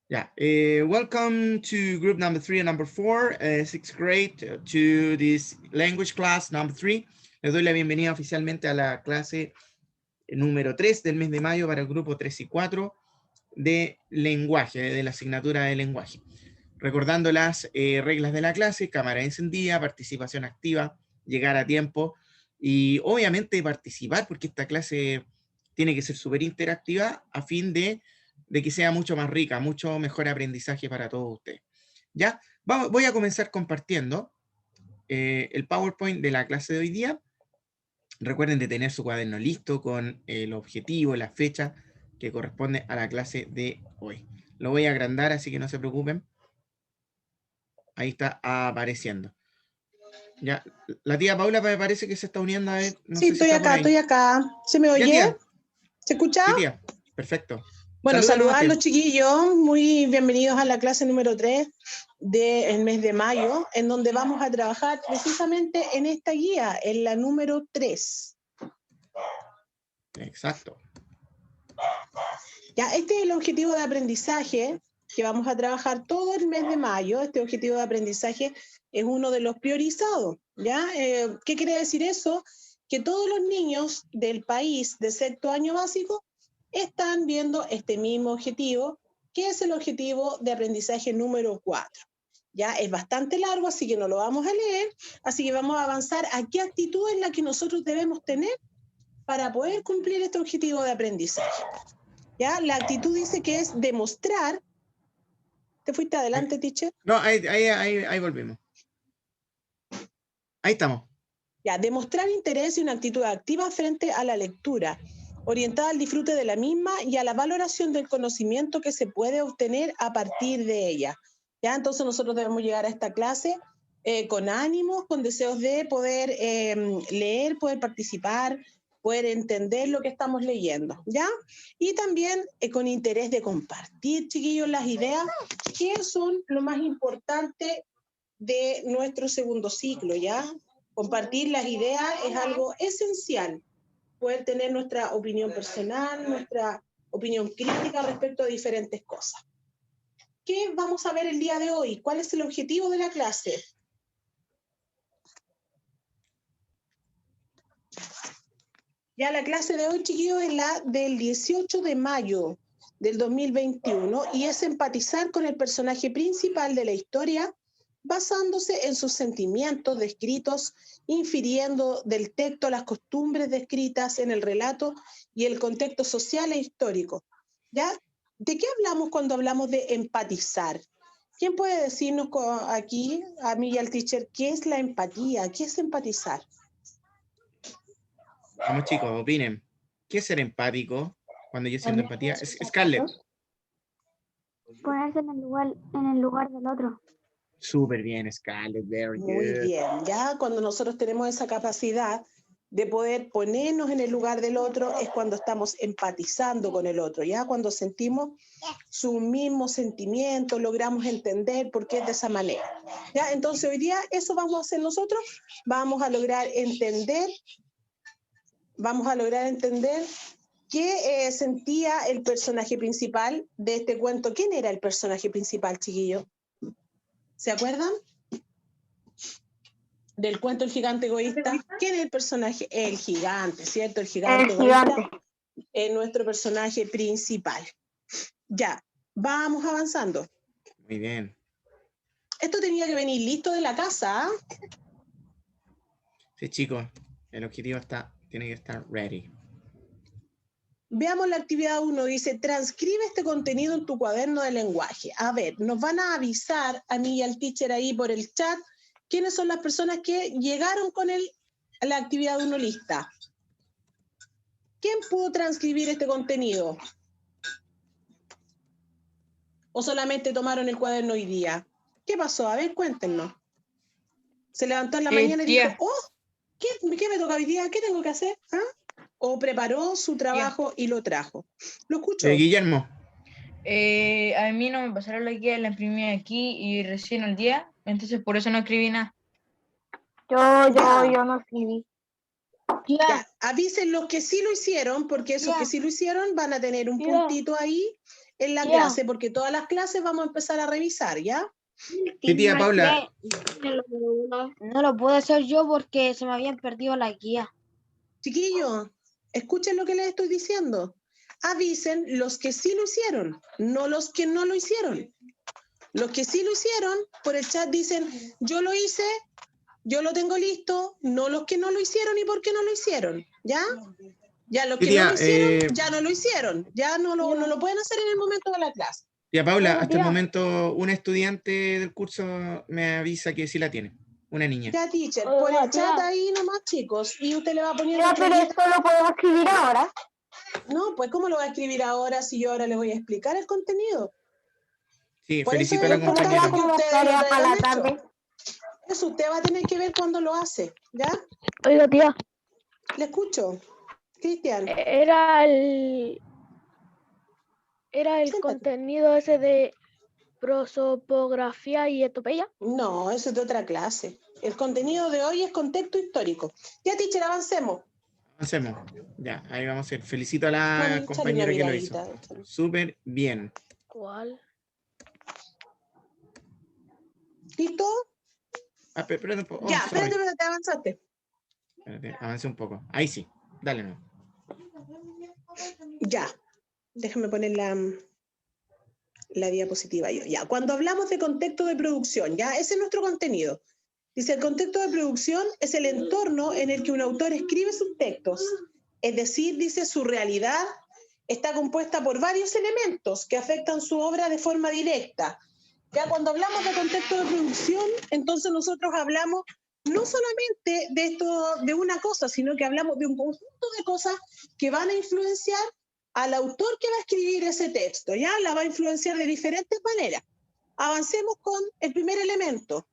Yeah, welcome to group number 3 and number 4, 6th grade, to this language class number 3. Les doy la bienvenida oficialmente a la clase número 3 del mes de mayo para el grupo 3 y 4 de lenguaje, de la asignatura de lenguaje. Recordando las reglas de la clase: cámara encendida, participación activa, llegar a tiempo y obviamente participar, porque esta clase tiene que ser súper interactiva a fin de que sea mucho más rica, mucho mejor aprendizaje para todos ustedes. ¿Ya? Voy a comenzar compartiendo el PowerPoint de la clase de hoy día. Recuerden de tener su cuaderno listo con el objetivo, la fecha que corresponde a la clase de hoy. Lo voy a agrandar, así que no se preocupen. Ahí está apareciendo. Ya, la tía Paula me parece que se está uniendo a ver, no Sí, sé si está por ahí. estoy acá. ¿Se me Ya, oye? tía. ¿Se escucha? Sí, tía. Perfecto. Bueno, Salúdanos, saludarlos, tía. chiquillos. Muy bienvenidos a la clase número 3 del mes de mayo, en donde vamos a trabajar precisamente en esta guía, en la número 3. Exacto. Ya, este es el objetivo de aprendizaje que vamos a trabajar todo el mes de mayo. Este objetivo de aprendizaje es uno de los priorizados, ¿ya? ¿Qué quiere decir eso? Que todos los niños del país de sexto año básico están viendo este mismo objetivo, que es el objetivo de aprendizaje número 4. Ya es bastante largo, así que no lo vamos a leer, así que vamos a avanzar a qué actitud es la que nosotros debemos tener para poder cumplir este objetivo de aprendizaje. ¿Ya? La actitud dice que es demostrar. ¿Te fuiste adelante, teacher? No, ahí volvemos. Ahí estamos. Ya, demostrar interés y una actitud activa frente a la lectura, orientada al disfrute de la misma y a la valoración del conocimiento que se puede obtener a partir de ella. ¿Ya? Entonces nosotros debemos llegar a esta clase con ánimos, con deseos de poder leer, poder participar, poder entender lo que estamos leyendo, ¿ya? Y también con interés de compartir, chiquillos, las ideas que son lo más importante de nuestro segundo ciclo, ¿ya? Compartir las ideas es algo esencial, poder tener nuestra opinión personal, nuestra opinión crítica respecto a diferentes cosas. ¿Qué vamos a ver el día de hoy? ¿Cuál es el objetivo de la clase? Ya la clase de hoy, chiquillos, es la del 18 de mayo del 2021 y es empatizar con el personaje principal de la historia basándose en sus sentimientos descritos, infiriendo del texto las costumbres descritas en el relato y el contexto social e histórico. ¿Ya? ¿De qué hablamos cuando hablamos de empatizar? ¿Quién puede decirnos aquí, a mí y al teacher, qué es la empatía? ¿Qué es empatizar? Vamos, chicos, opinen. ¿Qué es ser empático cuando yo siento empatía? Scarlett. Ponerse en el lugar del otro. Súper bien, Scarlett. Very good. Muy bien, ya cuando nosotros tenemos esa capacidad de poder ponernos en el lugar del otro es cuando estamos empatizando con el otro, ya cuando sentimos su mismo sentimiento, logramos entender por qué es de esa manera. Ya, entonces hoy día eso vamos a hacer nosotros, vamos a lograr entender qué sentía el personaje principal de este cuento. ¿Quién era el personaje principal, chiquillo? ¿Se acuerdan? Del cuento El gigante egoísta. ¿Quién es el personaje? El gigante, ¿cierto? El gigante egoísta es nuestro personaje principal. Ya, vamos avanzando. Muy bien. Esto tenía que venir listo de la casa. Sí, chicos, el objetivo tiene que estar ready. Veamos la actividad 1, dice, transcribe este contenido en tu cuaderno de lenguaje. A ver, nos van a avisar a mí y al teacher ahí por el chat quiénes son las personas que llegaron con la actividad 1 lista. ¿Quién pudo transcribir este contenido? ¿O solamente tomaron el cuaderno hoy día? ¿Qué pasó? A ver, cuéntenos. Se levantó en la mañana y dijo, oh, ¿qué me toca hoy día? ¿Qué tengo que hacer? ¿Ah? ¿O preparó su trabajo y lo trajo? ¿Lo escucho? Guillermo. A mí no me pasaron la guía, la imprimí aquí y recién al día, entonces por eso no escribí nada. Yo no escribí. Ya, avisen los que sí lo hicieron, porque esos que sí lo hicieron van a tener un puntito ahí en la Ya. clase, porque todas las clases vamos a empezar a revisar, ¿ya? Sí, tía Paula. No lo puedo hacer yo porque se me habían perdido la guía. Chiquillos, escuchen lo que les estoy diciendo. Avisen los que sí lo hicieron, no los que no lo hicieron. Los que sí lo hicieron, por el chat dicen, yo lo hice, yo lo tengo listo, no los que no lo hicieron y por qué no lo hicieron, ¿ya? Ya los Sí, que no tía, lo hicieron, ya no lo hicieron, ya no lo pueden hacer en el momento de la clase. tía Paula, Pero, hasta el tía. momento una estudiante del curso me avisa que sí la tiene. Una niña. Ya, teacher, Oiga, por el chat tía. ahí nomás, chicos, y usted le va poniendo Ya, pero estrellitas. esto lo podemos escribir ahora. No, pues ¿cómo lo va a escribir ahora si yo ahora les voy a explicar el contenido? Sí, Por eso felicito a es la ¿Cómo queda compañera. importante que como ustedes tarea lo para traigan la hecho. tarde? Eso usted va a tener que ver cuando lo hace, ¿ya? Oiga, tía, Le escucho. Cristian, Era el siéntate. contenido ese de prosopografía y etopeya. No, eso es de otra clase. El contenido de hoy es contexto histórico. Ya, teacher, avancemos. Avancemos. Ya, ahí vamos a ir. Felicito a la Échale una compañera que lo hizo. miradita, échale. Súper bien. ¿Cuál? ¿Listo? Ah, espérate un poco. Oh, Ya, sorry. espérate, avanzaste. Espérate, avance un poco. Ahí sí. Dale, no. Ya, déjame poner la diapositiva yo. Ya, cuando hablamos de contexto de producción, ya, ese es nuestro contenido. Dice, el contexto de producción es el entorno en el que un autor escribe sus textos. Es decir, dice, su realidad está compuesta por varios elementos que afectan su obra de forma directa. Ya cuando hablamos de contexto de producción, entonces nosotros hablamos no solamente de esto, de una cosa, sino que hablamos de un conjunto de cosas que van a influenciar al autor que va a escribir ese texto, ¿ya? La va a influenciar de diferentes maneras. Avancemos con el primer elemento.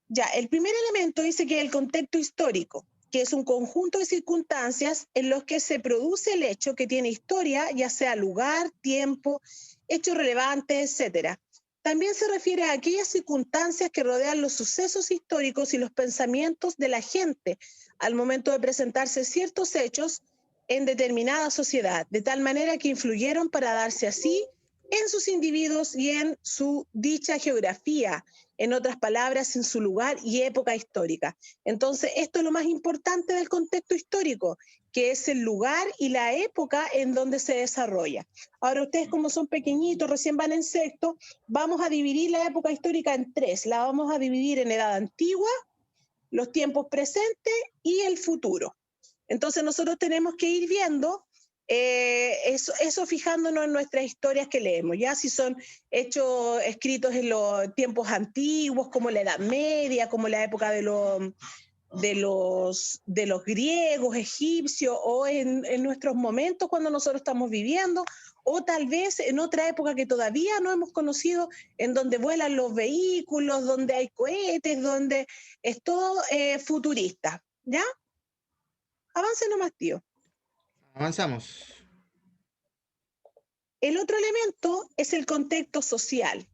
Ya, el primer elemento dice que es el contexto histórico, que es un conjunto de circunstancias en los que se produce el hecho que tiene historia, ya sea lugar, tiempo, hechos relevantes, etc. También se refiere a aquellas circunstancias que rodean los sucesos históricos y los pensamientos de la gente al momento de presentarse ciertos hechos en determinada sociedad, de tal manera que influyeron para darse así en sus individuos y en su dicha geografía, en otras palabras, en su lugar y época histórica. Entonces, esto es lo más importante del contexto histórico, que es el lugar y la época en donde se desarrolla. Ahora, ustedes como son pequeñitos, recién van en sexto, vamos a dividir la época histórica en tres. La vamos a dividir en edad antigua, los tiempos presentes y el futuro. Entonces, nosotros tenemos que ir viendo eso fijándonos en nuestras historias que leemos, ya si son hechos escritos en los tiempos antiguos, como la Edad Media, como la época de los griegos, egipcios, o en nuestros momentos cuando nosotros estamos viviendo, o tal vez en otra época que todavía no hemos conocido, en donde vuelan los vehículos, donde hay cohetes, donde es todo futurista, ¿ya? Avance nomás, tío. Avanzamos. El otro elemento es el contexto social,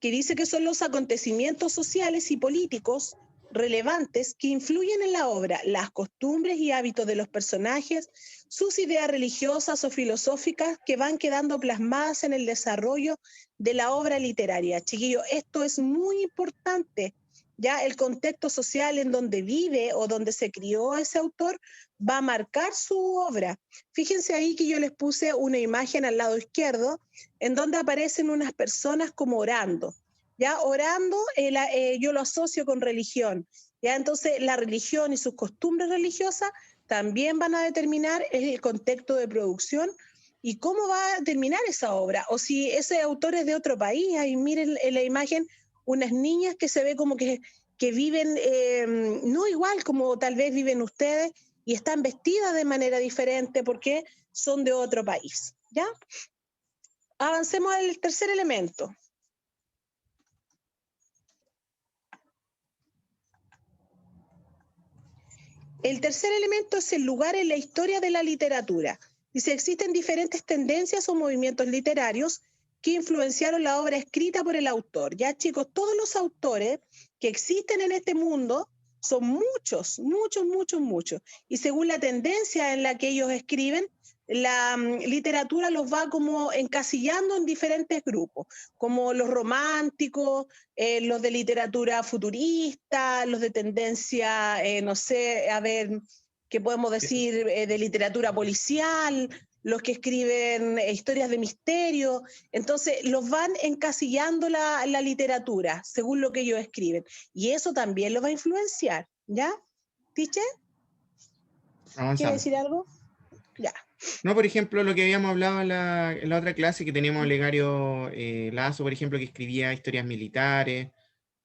que dice que son los acontecimientos sociales y políticos relevantes que influyen en la obra, las costumbres y hábitos de los personajes, sus ideas religiosas o filosóficas que van quedando plasmadas en el desarrollo de la obra literaria. Chiquillos, esto es muy importante. Ya el contexto social en donde vive o donde se crió ese autor va a marcar su obra. Fíjense ahí que yo les puse una imagen al lado izquierdo en donde aparecen unas personas como orando. Ya orando, yo lo asocio con religión. Ya entonces la religión y sus costumbres religiosas también van a determinar el contexto de producción y cómo va a terminar esa obra. O si ese autor es de otro país, ahí miren en la imagen unas niñas que se ve como que viven no igual como tal vez viven ustedes y están vestidas de manera diferente porque son de otro país. ¿Ya? Avancemos al tercer elemento. El tercer elemento es el lugar en la historia de la literatura. Dice, existen diferentes tendencias o movimientos literarios que influenciaron la obra escrita por el autor. Ya, chicos, todos los autores que existen en este mundo Son muchos, muchos, muchos, muchos. Y según la tendencia en la que ellos escriben, la literatura los va como encasillando en diferentes grupos, como los románticos, los de literatura futurista, los de tendencia, no sé, a ver, ¿qué podemos decir? De literatura policial, los que escriben historias de misterio. Entonces, los van encasillando la literatura según lo que ellos escriben. Y eso también los va a influenciar, ¿ya? ¿Teacher? ¿Quiere Avanzamos. decir algo? Ya. No, por ejemplo, lo que habíamos hablado en la otra clase, que teníamos a Olegario Lazo, por ejemplo, que escribía historias militares,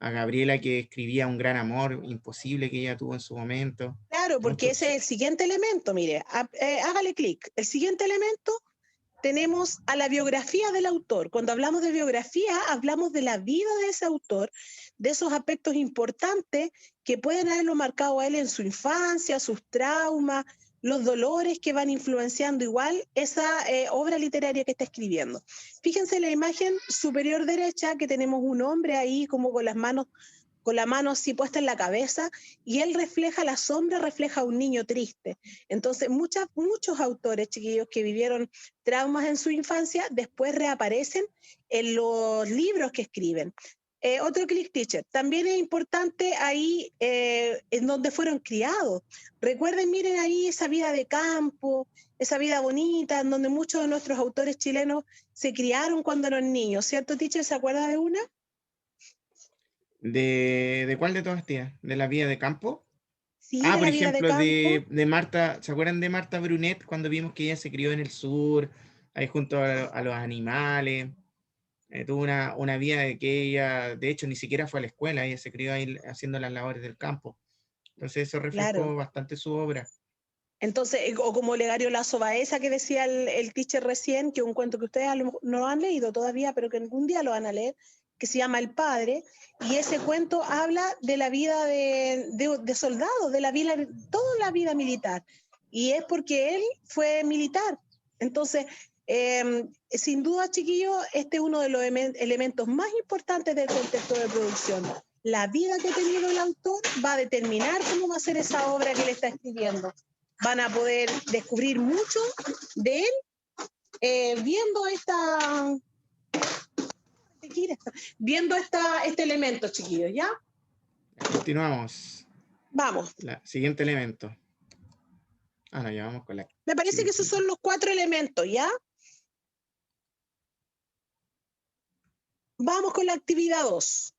a Gabriela, que escribía Un gran amor imposible que ella tuvo en su momento. Claro, porque Muchos. ese es el siguiente elemento, mire, hágale clic. El siguiente elemento tenemos a la biografía del autor. Cuando hablamos de biografía, hablamos de la vida de ese autor, de esos aspectos importantes que pueden haberlo marcado a él en su infancia, sus traumas, los dolores que van influenciando igual esa obra literaria que está escribiendo. Fíjense en la imagen superior derecha que tenemos un hombre ahí como con la mano así puesta en la cabeza, y él refleja la sombra, refleja a un niño triste. Entonces, muchos autores, chiquillos, que vivieron traumas en su infancia, después reaparecen en los libros que escriben. Otro click, teacher. También es importante ahí en donde fueron criados. Recuerden, miren ahí esa vida de campo, esa vida bonita, en donde muchos de nuestros autores chilenos se criaron cuando eran niños. ¿Cierto, teacher? ¿Se acuerda de una? ¿De cuál de todas, tía? ¿De la vida de campo? Sí, Ah, de por la vida de ejemplo, campo. de Marta, ¿se acuerdan de Marta Brunet cuando vimos que ella se crió en el sur, ahí junto a los animales? Tuvo una vida de que ella, de hecho, ni siquiera fue a la escuela, ella se crió ahí haciendo las labores del campo. Entonces eso reflejó Claro. bastante su obra. Entonces, o como Olegario Lazo Baeza, que decía el teacher recién, que es un cuento que ustedes no lo han leído todavía, pero que algún día lo van a leer, que se llama El Padre, y ese cuento habla de la vida de soldados, de la vida, toda la vida militar, y es porque él fue militar. Entonces, sin duda, chiquillos, este es uno de los elementos más importantes del contexto de producción. La vida que ha tenido el autor va a determinar cómo va a ser esa obra que él está escribiendo. Van a poder descubrir mucho de él viendo este elemento, chiquillos, ¿ya? Continuamos. Vamos. Siguiente elemento. Ah, no, ya vamos con la... Me parece que esos son los 4 elementos, ¿ya? Vamos con la actividad 2.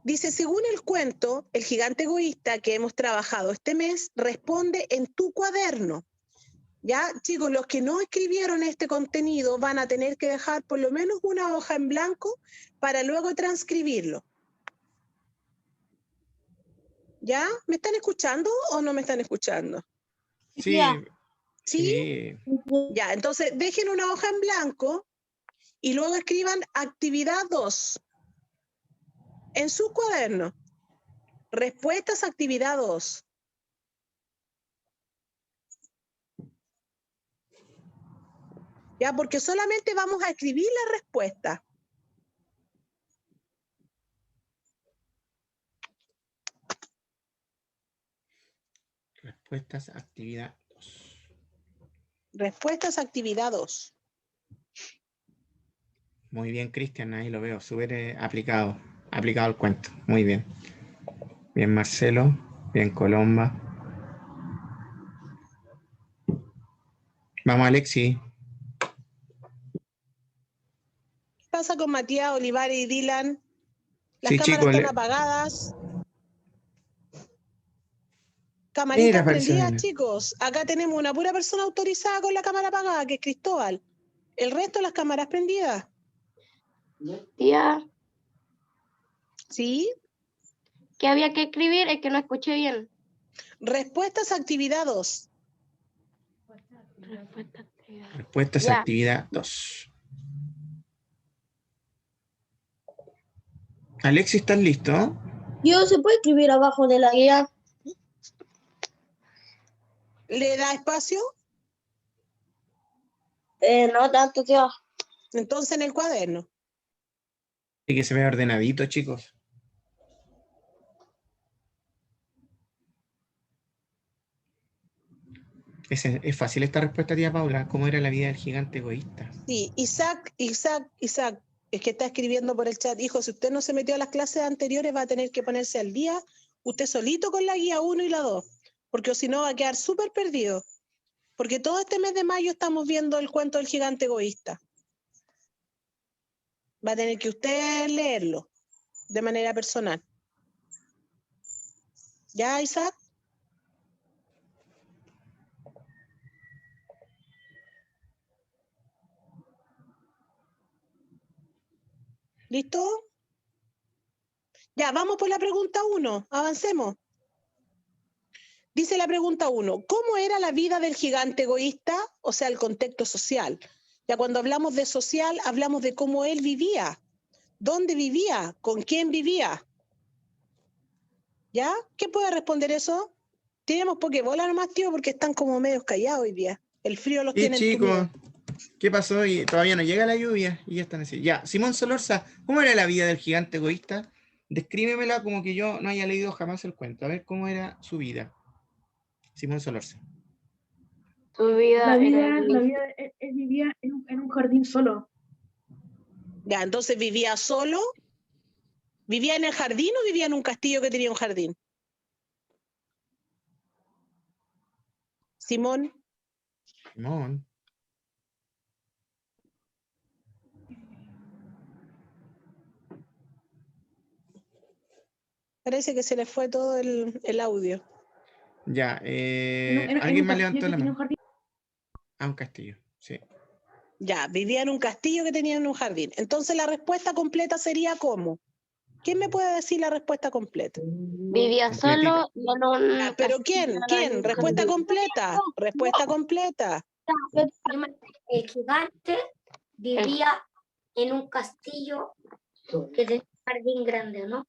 Dice, según el cuento, el gigante egoísta que hemos trabajado este mes responde en tu cuaderno. Ya, chicos, los que no escribieron este contenido van a tener que dejar por lo menos una hoja en blanco para luego transcribirlo. ¿Ya? ¿Me están escuchando o no me están escuchando? Sí, ¿Sí? Ya, entonces dejen una hoja en blanco y luego escriban actividad 2 en su cuaderno. Respuestas, actividad 2. Ya, porque solamente vamos a escribir la respuesta. Respuestas, actividad 2. Respuestas, actividad 2. Muy bien, Cristian, ahí lo veo, súper aplicado el cuento. Muy bien. Bien, Marcelo. Bien, Colomba. Vamos, Alexi. ¿Qué pasa con Matías, Olivares y Dylan? Las Sí, cámaras chicos, están apagadas. Camaritas Mira, apareció prendidas, Dylan. chicos. Acá tenemos una pura persona autorizada con la cámara apagada, que es Cristóbal. El resto de las cámaras prendidas. Tía, ¿Sí? ¿qué había que escribir? Es que no escuché bien. Respuestas, actividad 2. Respuestas, Ya. actividad 2. Alexi, ¿estás listo? Yo se puede escribir abajo de la guía. ¿Le da espacio? No tanto, tío. Entonces en el cuaderno. Y que se vea ordenadito, chicos. Es fácil esta respuesta, tía Paula. ¿Cómo era la vida del gigante egoísta? Sí, Isaac, es que está escribiendo por el chat. Hijo, si usted no se metió a las clases anteriores, va a tener que ponerse al día usted solito con la guía 1 y la 2, porque si no va a quedar súper perdido. Porque todo este mes de mayo estamos viendo el cuento del gigante egoísta. Va a tener que usted leerlo de manera personal. ¿Ya, Isaac? ¿Listo? Ya, vamos por la pregunta 1. Avancemos. Dice la pregunta 1. ¿Cómo era la vida del gigante egoísta? O sea, el contexto social. Ya cuando hablamos de social, hablamos de cómo él vivía. ¿Dónde vivía? ¿Con quién vivía? ¿Ya? ¿Qué puede responder eso? Tenemos pokebola nomás, tío, porque están como medios callados hoy día. El frío los Sí, tiene chicos. entumidos. ¿Qué pasó? Y todavía no llega la lluvia y ya están así. Ya, Simón Solorza, ¿cómo era la vida del gigante egoísta? Descríbemela como que yo no haya leído jamás el cuento. A ver cómo era su vida. Simón Solorza. Su vida La era vida, él vivía en un jardín solo. Ya, entonces vivía solo. ¿Vivía en el jardín o vivía en un castillo que tenía un jardín? Simón. Simón. Parece que se le fue todo el audio. Ya, En ¿alguien un más castillo levantó que la tenía un mano? jardín. Ah, un castillo, sí. Ya, vivía en un castillo que tenía en un jardín. Entonces la respuesta completa sería ¿cómo? ¿Quién me puede decir la respuesta completa? vivía Completita. solo y en un Ya, pero ¿quién? ¿Quién? Respuesta completa. Respuesta completa. El gigante vivía en un castillo que tenía un jardín grande, ¿no?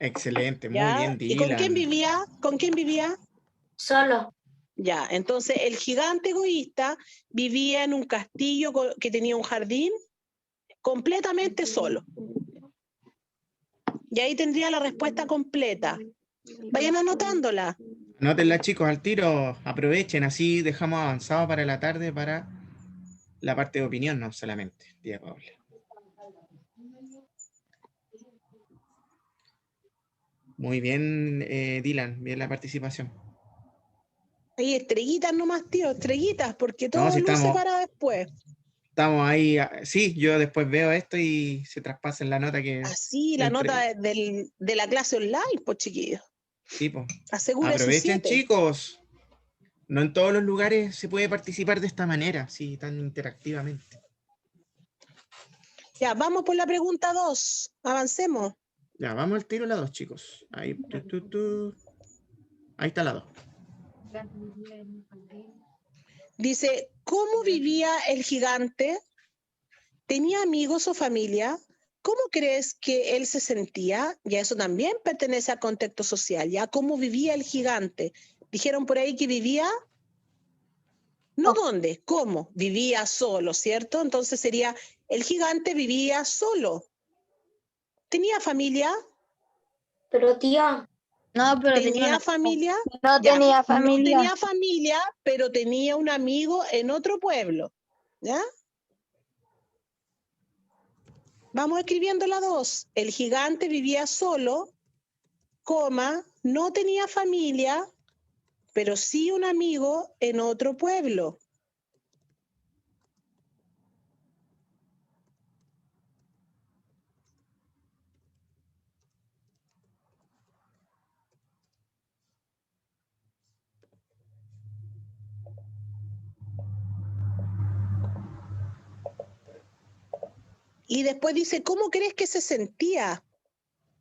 Excelente, muy ¿Ya? bien, ¿Y con quién Dylan. vivía? ¿Con quién vivía? Solo. Ya, entonces el gigante egoísta vivía en un castillo que tenía un jardín completamente solo. Y ahí tendría la respuesta completa. Vayan anotándola. Anótenla, chicos, al tiro. Aprovechen, así dejamos avanzado para la tarde para la parte de opinión, no solamente, tía Paula. Muy bien, Dylan, bien la participación. Hay estrellitas nomás, tío, estrellitas, porque todo No, si luce para después. estamos ahí. Sí, yo después veo esto y se traspasa en la nota que... Así, la nota de la clase online, pues chiquillos. Sí, pues. Asegure sus Aprovechen, 7. chicos. No en todos los lugares se puede participar de esta manera, sí, tan interactivamente. Ya, vamos por la pregunta 2. Avancemos. Ya, vamos al tiro la 2, chicos. Ahí, ahí está la 2. Dice, ¿cómo vivía el gigante? ¿Tenía amigos o familia? ¿Cómo crees que él se sentía? Ya eso también pertenece al contexto social. ¿Ya cómo vivía el gigante? Dijeron por ahí que vivía... No dónde, cómo. Vivía solo, ¿cierto? Entonces sería, el gigante vivía solo. ¿Tenía familia? Pero tía, No, pero ¿Tenía familia? no Ya, tenía No familia. tenía familia, pero tenía un amigo en otro pueblo. ¿Ya? Vamos escribiendo la 2. El gigante vivía solo, coma, no tenía familia, pero sí un amigo en otro pueblo. Y después dice, ¿cómo crees que se sentía?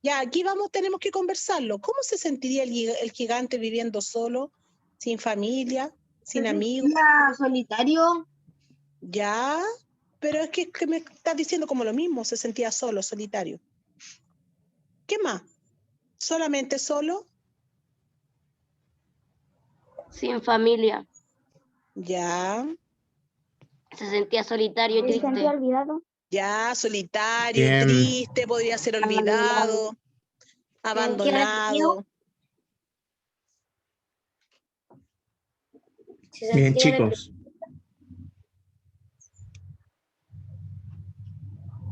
Ya, aquí vamos, tenemos que conversarlo. ¿Cómo se sentiría el gigante viviendo solo, sin familia, sin amigos? Solitario. Ya, pero es que me estás diciendo como lo mismo, se sentía solo, solitario. ¿Qué más? ¿Solamente solo? Sin familia. Ya, Se sentía solitario y ¿Se triste. sentía olvidado? ya, solitario, Bien. triste, podría ser olvidado, abandonado. Se Bien, sentía chicos.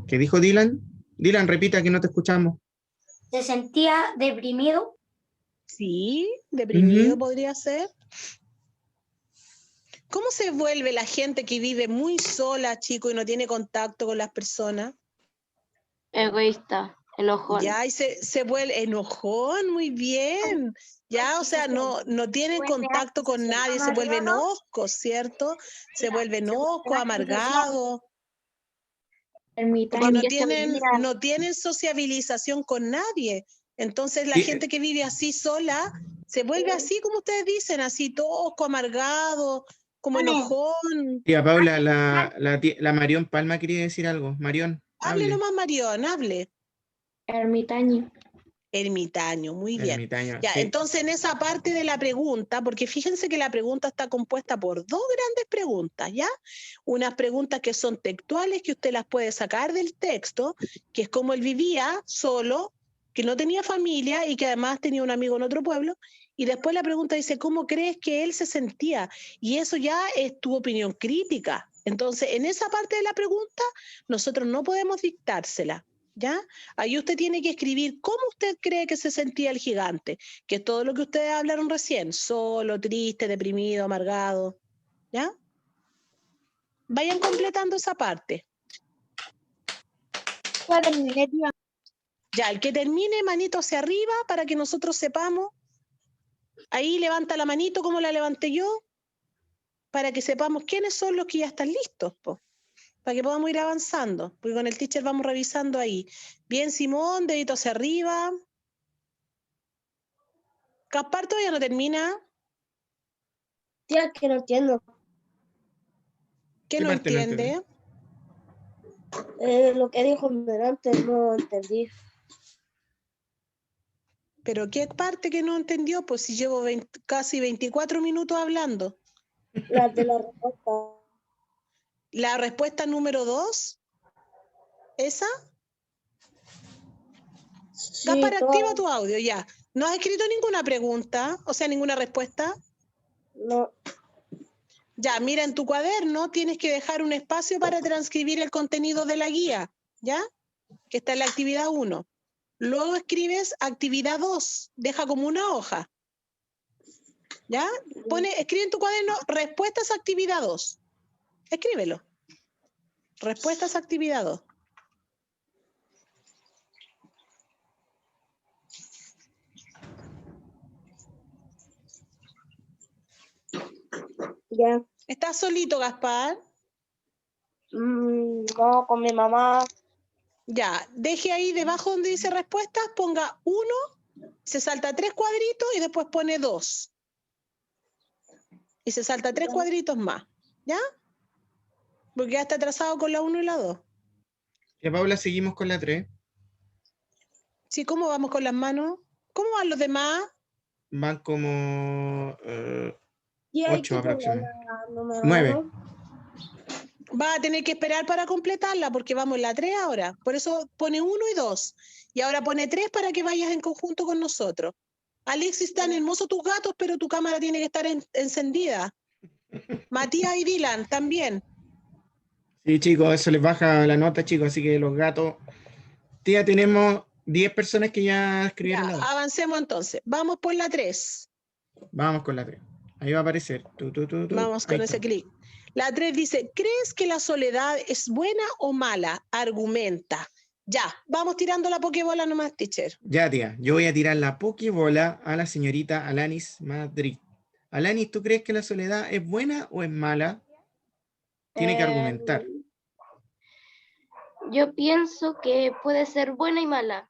¿Qué dijo Dylan? Dylan, repita que no te escuchamos. se sentía deprimido. Sí, deprimido Ujú. podría ser. ¿Cómo se vuelve la gente que vive muy sola, chico, y no tiene contacto con las personas? Egoísta, enojón. Ya, y se vuelve enojón, muy bien. Ya, o sea, no tienen contacto con nadie, se vuelven hoscos, ¿cierto? Se vuelven hoscos, amargados, porque Ermitaño. no tienen sociabilización con nadie. Entonces, la Sí, gente que vive así sola se vuelve así, como ustedes dicen, así tosco, amargado, como enojón. tía Paula, la Marión Palma quería decir algo. Marión, Hable hable. nomás, Marión, hable. Ermitaño. Ermitaño, muy bien. Ermitaño, Ya, sí. entonces en esa parte de la pregunta, porque fíjense que la pregunta está compuesta por dos grandes preguntas, ¿ya? Unas preguntas que son textuales, que usted las puede sacar del texto, que es como él vivía solo, que no tenía familia y que además tenía un amigo en otro pueblo. Y después la pregunta dice, ¿cómo crees que él se sentía? Y eso ya es tu opinión crítica. Entonces, en esa parte de la pregunta, nosotros no podemos dictársela. ¿Ya? Ahí usted tiene que escribir cómo usted cree que se sentía el gigante, que es todo lo que ustedes hablaron recién, solo, triste, deprimido, amargado, ¿ya? Vayan completando esa parte. Ya terminé, tía. Ya, el que termine, manito hacia arriba para que nosotros sepamos. Ahí levanta la manito como la levanté yo, para que sepamos quiénes son los que ya están listos, po, para que podamos ir avanzando, porque con el teacher vamos revisando ahí. Bien, Simón, dedito hacia arriba. Gaspar todavía no termina. Tía, que no entiendo. ¿Qué ¿Qué no parte no entendí? entiende? Lo que dijo antes no entendí. ¿Pero qué parte que no entendió? Pues si llevo casi 24 minutos hablando. La de la respuesta. La respuesta número 2, ¿esa? Sí, Gaspar, activa todo. tu audio, ya. ¿No has escrito ninguna pregunta? O sea, ninguna respuesta. No. Ya, mira, en tu cuaderno tienes que dejar un espacio para transcribir el contenido de la guía, ¿ya? Que está en la actividad 1. Luego escribes actividad 2, deja como una hoja, ¿ya? Escribe en tu cuaderno respuestas a actividad 2. Escríbelo. Respuestas a actividad 2. Ya. ¿Estás solito, Gaspar? No, con mi mamá. Ya, deje ahí debajo donde dice respuestas, ponga 1, se salta 3 cuadritos y después pone 2. Y se salta 3 cuadritos más, ¿ya? Porque ya está atrasado con la 1 y la 2. Tía Paula, seguimos con la 3. Sí, ¿cómo vamos con las manos? ¿Cómo van los demás? Van como Y hay 8 que poner aproximadamente. la número 9. 1. Va a tener que esperar para completarla porque vamos en la 3 ahora. Por eso pone 1 y 2. Y ahora pone 3 para que vayas en conjunto con nosotros. Alexis, están hermosos tus gatos, pero tu cámara tiene que estar encendida. Matías y Dylan también. Sí, chicos, eso les baja la nota, chicos, así que los gatos. Tía, tenemos 10 personas que ya escribieron Ya, la 2. avancemos entonces. Vamos por la 3. Vamos con la 3. Ahí va a aparecer. Vamos Ahí con ese está. clic. La 3 dice, ¿crees que la soledad es buena o mala? Argumenta. Ya, vamos tirando la pokebola nomás, teacher. Ya, tía, yo voy a tirar la pokebola a la señorita Alanis Madrid. Alanis, ¿tú crees que la soledad es buena o es mala? Tiene que argumentar. Yo pienso que puede ser buena y mala.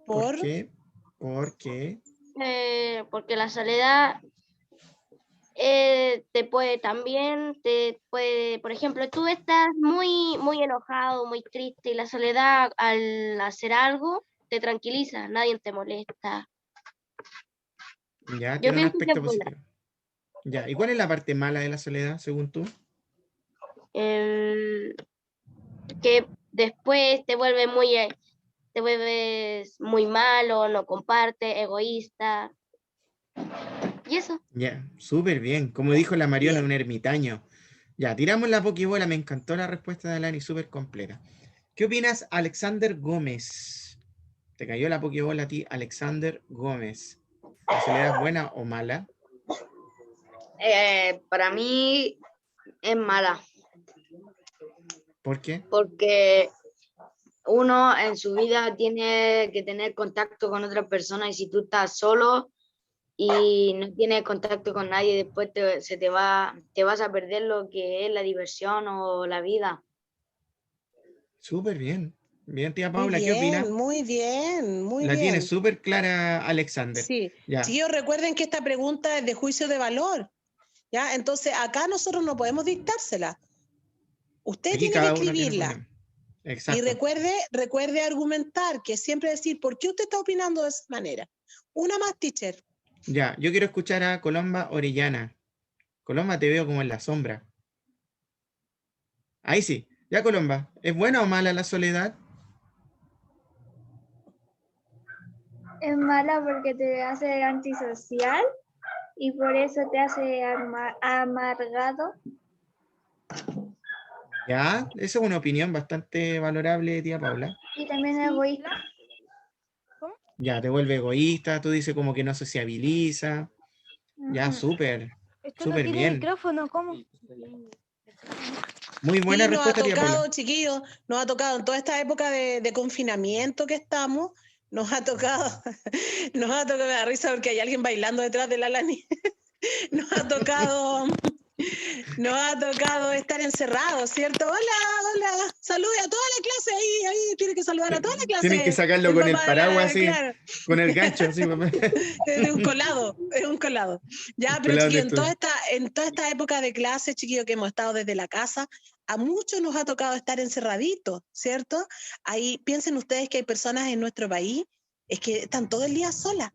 ¿Por qué? Porque Porque la soledad te puede, por ejemplo, tú estás muy enojado, muy triste y la soledad al hacer algo te tranquiliza, nadie te molesta. ya Yo tiene un pienso que es aspecto buena. positivo. Ya, ¿y cuál es la parte mala de la soledad, según tú? Que después te vuelves muy malo, no compartes, egoísta. Y eso. Ya, súper bien. Como dijo la Mariona, Bien. un ermitaño. Ya, tiramos la Pokébola. Me encantó la respuesta de Alani, súper completa. ¿Qué opinas, Alexander Gómez? ¿Te cayó la Pokébola a ti, Alexander Gómez? ¿La soledad es buena o mala? Para mí es mala, ¿Por qué? porque uno en su vida tiene que tener contacto con otras personas y si tú estás solo y no tienes contacto con nadie, después te vas a perder lo que es la diversión o la vida. Súper bien. Bien, tía Muy Paula, ¿qué opina? bien, muy bien, muy La tiene bien. súper clara Alexander. Sí. Ya. Chiquillos, recuerden que esta pregunta es de juicio de valor, ¿ya? Entonces, acá nosotros no podemos dictársela. Usted Aquí tiene que cada uno tiene escribirla. opinión. Y Exacto. recuerde argumentar, que siempre decir, ¿por qué usted está opinando de esa manera? Una más, teacher. Ya, yo quiero escuchar a Colomba Orellana. Colomba, te veo como en la sombra. Ahí sí. Ya, Colomba, ¿es buena o mala la soledad? Es mala porque te hace antisocial y por eso te hace amargado. Ya, esa es una opinión bastante valorable, tía Paula. Y también egoísta. Ya, te vuelve egoísta, tú dices como que no sociabiliza. Ya, súper, Esto no súper tiene bien. micrófono, ¿cómo? Muy buena Sí, nos ha respuesta, tía tocado, Paula. chiquillos, nos ha tocado en toda esta época de confinamiento que estamos, nos ha tocado, me da risa porque hay alguien bailando detrás de la Lani. Nos ha tocado estar encerrados, ¿cierto? Hola, salude a toda la clase ahí tiene que saludar a toda la clase. Tienen que sacarlo con el papá, paraguas así, claro. con el gancho así, papá. Es un colado. Ya, pero Colado chiquillos, de en toda esta época de clase, chiquillos, que hemos estado desde la casa, a muchos nos ha tocado estar encerraditos, ¿cierto? Ahí piensen ustedes que hay personas en nuestro país es que están todo el día solas,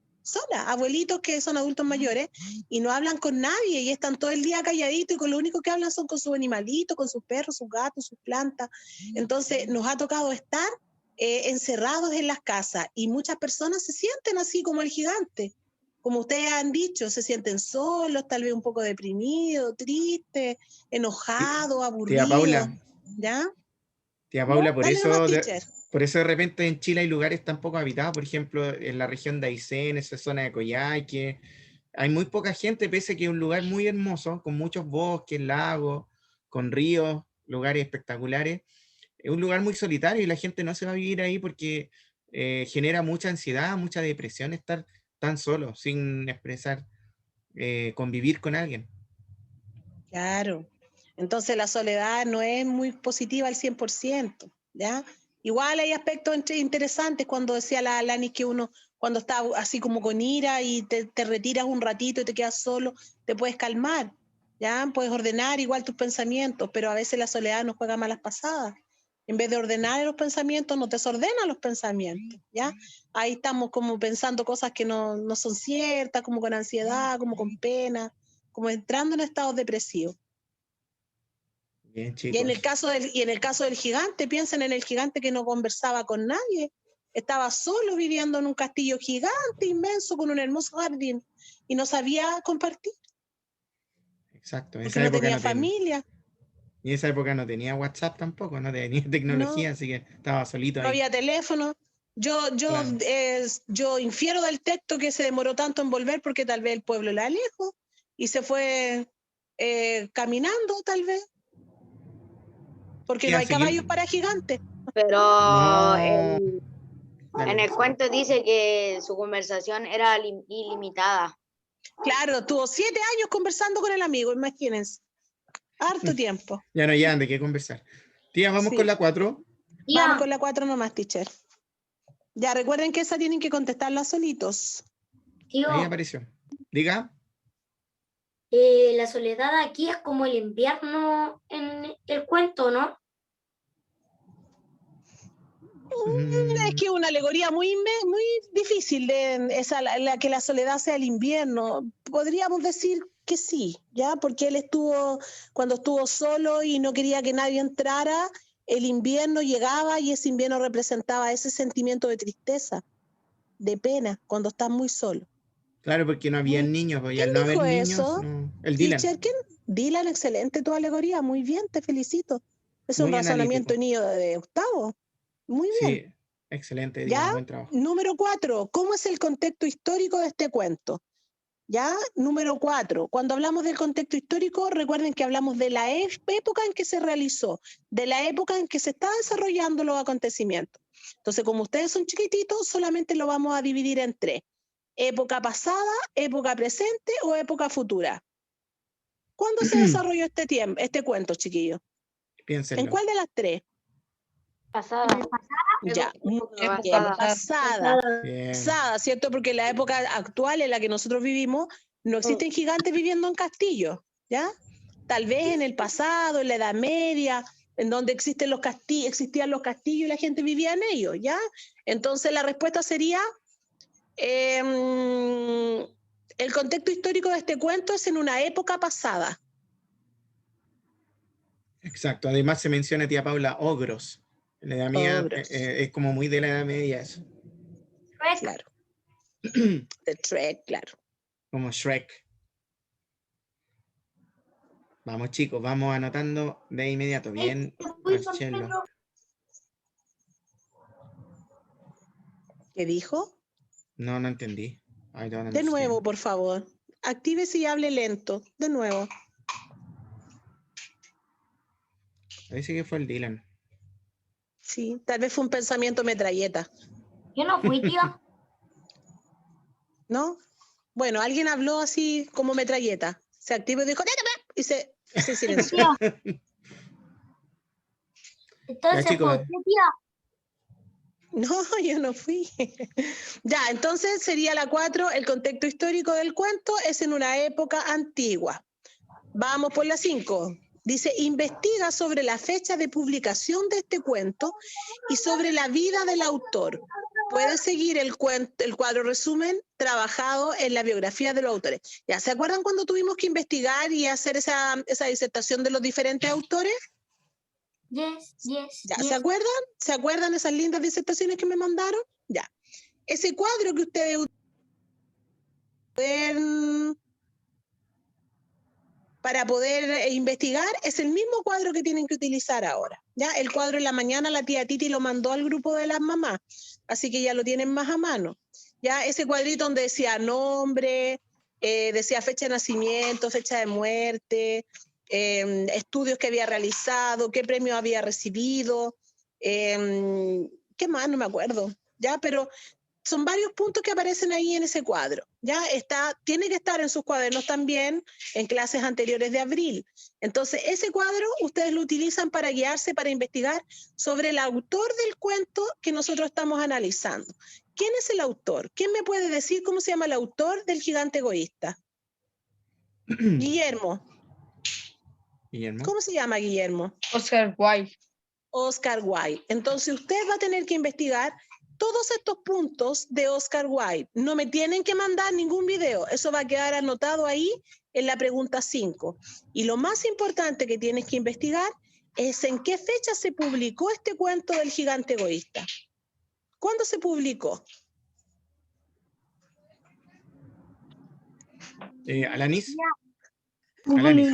abuelitos que son adultos mayores y no hablan con nadie y están todo el día calladitos y con lo único que hablan son con sus animalitos, con sus perros, sus gatos, sus plantas. Entonces nos ha tocado estar encerrados en las casas y muchas personas se sienten así como el gigante. Como ustedes han dicho, se sienten solos, tal vez un poco deprimidos, tristes, enojados, aburridos. Tía Paula, ¿Ya? tía Paula, por Dale nomás, eso, teacher. por eso de repente en Chile hay lugares tan poco habitados, por ejemplo, en la región de Aysén, esa zona de Coyhaique, hay muy poca gente, pese a que es un lugar muy hermoso, con muchos bosques, lagos, con ríos, lugares espectaculares. Es un lugar muy solitario y la gente no se va a vivir ahí porque genera mucha ansiedad, mucha depresión estar tan solo, sin expresar, convivir con alguien. Claro. Entonces la soledad no es muy positiva al 100%, ¿ya? Igual hay aspectos interesantes cuando decía la Lani que uno, cuando está así como con ira y te retiras un ratito y te quedas solo, te puedes calmar, ¿ya? Puedes ordenar igual tus pensamientos, pero a veces la soledad nos juega malas pasadas. En vez de ordenar los pensamientos, nos desordena los pensamientos, ¿ya? Ahí estamos como pensando cosas que no son ciertas, como con ansiedad, como con pena, como entrando en estados depresivos. Bien, Y chicos. en el caso del gigante, piensen en el gigante que no conversaba con nadie, estaba solo viviendo en un castillo gigante, inmenso, con un hermoso jardín, y no sabía compartir, Exacto, en porque esa no época tenía no tenía. familia, Y en esa época no tenía WhatsApp tampoco, no tenía tecnología, no, así que estaba solito no ahí. había teléfono. Claro. Yo infiero del texto que se demoró tanto en volver porque tal vez el pueblo la lejos y se fue caminando, tal vez, porque no Ya, hay caballos para gigantes. Pero No. en Dale. el cuento dice que su conversación era ilimitada. Claro, tuvo 7 años conversando con el amigo, imagínense. Harto tiempo. Ya no hayan de qué conversar. Tía, vamos Sí. con la 4. Vamos con la 4 nomás, teacher. Ya recuerden que esa tienen que contestarla solitos. Tío, Ahí apareció. Diga. la soledad aquí es como el invierno en el cuento, ¿no? Es que es una alegoría muy difícil de esa, la que la soledad sea el invierno. Podríamos decir que sí, ¿ya? Porque él cuando estuvo solo y no quería que nadie entrara, el invierno llegaba y ese invierno representaba ese sentimiento de tristeza, de pena, cuando estás muy solo. Claro, porque no había niños, pues, y al no haber dijo niños, eso? no. El Dylan. Teacher, ¿quién? Dylan, excelente tu alegoría, muy bien, te felicito. Es un Muy razonamiento analítico. niño de octavo. Muy bien. Sí, excelente, Dylan, ¿Ya? buen trabajo. Número 4, ¿cómo es el contexto histórico de este cuento? ¿Ya? Número 4, cuando hablamos del contexto histórico, recuerden que hablamos de la época en que se realizó, de la época en que se está desarrollando los acontecimientos. Entonces, como ustedes son chiquititos, solamente lo vamos a dividir en 3. Época pasada, época presente o época futura. ¿Cuándo se desarrolló este cuento, chiquillos? Piénsenlo. ¿En cuál de las 3? Pasada. Ya, Época bien, pasada. pasada. Bien. Pasada, ¿cierto? Porque en la época actual en la que nosotros vivimos, no existen gigantes viviendo en castillos, ¿ya? Tal vez en el pasado, en la Edad Media, en donde existían los castillos y la gente vivía en ellos, ¿ya? Entonces la respuesta sería, el contexto histórico de este cuento es en una época pasada. Exacto. Además se menciona, tía Paula, ogros. En la edad media Ogros. es como muy de la edad media eso. Claro. De Shrek, claro. Como Shrek. Vamos, chicos, vamos anotando de inmediato. Bien, Marcelo. ¿Qué dijo? No entendí. I don't De nuevo, understand. por favor. Actívese y hable lento. De nuevo. Parece que fue el Dylan. Sí, tal vez fue un pensamiento metralleta, Yo no fui, tía. ¿no? Bueno, alguien habló así como metralleta. Se activó y dijo, "Déjame", y se silenció. Entonces chicos. fue usted, tía. No, yo no fui. Ya, entonces sería la 4, el contexto histórico del cuento es en una época antigua. Vamos por la 5. Dice, investiga sobre la fecha de publicación de este cuento y sobre la vida del autor. Puedes seguir el cuadro resumen trabajado en la biografía de los autores. ¿Ya se acuerdan cuando tuvimos que investigar y hacer esa disertación de los diferentes autores? Yes. ¿Ya se acuerdan? ¿Se acuerdan esas lindas disertaciones que me mandaron? Ya. Ese cuadro que ustedes pueden para poder investigar es el mismo cuadro que tienen que utilizar ahora. ¿Ya? El cuadro en la mañana la tía Titi lo mandó al grupo de las mamás, así que ya lo tienen más a mano. ¿Ya? Ese cuadrito donde decía nombre, decía fecha de nacimiento, fecha de muerte, estudios que había realizado, qué premio había recibido, qué más, no me acuerdo. ¿Ya? Pero son varios puntos que aparecen ahí en ese cuadro. Ya tiene que estar en sus cuadernos también en clases anteriores de abril. Entonces, ese cuadro ustedes lo utilizan para guiarse, para investigar sobre el autor del cuento que nosotros estamos analizando. ¿Quién es el autor? ¿Quién me puede decir cómo se llama el autor del Gigante Egoísta? Guillermo. Guillermo. ¿Cómo se llama Guillermo? Oscar Wilde. Oscar Wilde. Entonces, usted va a tener que investigar todos estos puntos de Oscar Wilde. No me tienen que mandar ningún video. Eso va a quedar anotado ahí en la pregunta 5. Y lo más importante que tienes que investigar es en qué fecha se publicó este cuento del Gigante Egoísta. ¿Cuándo se publicó? Alanis. Ya. Alanis.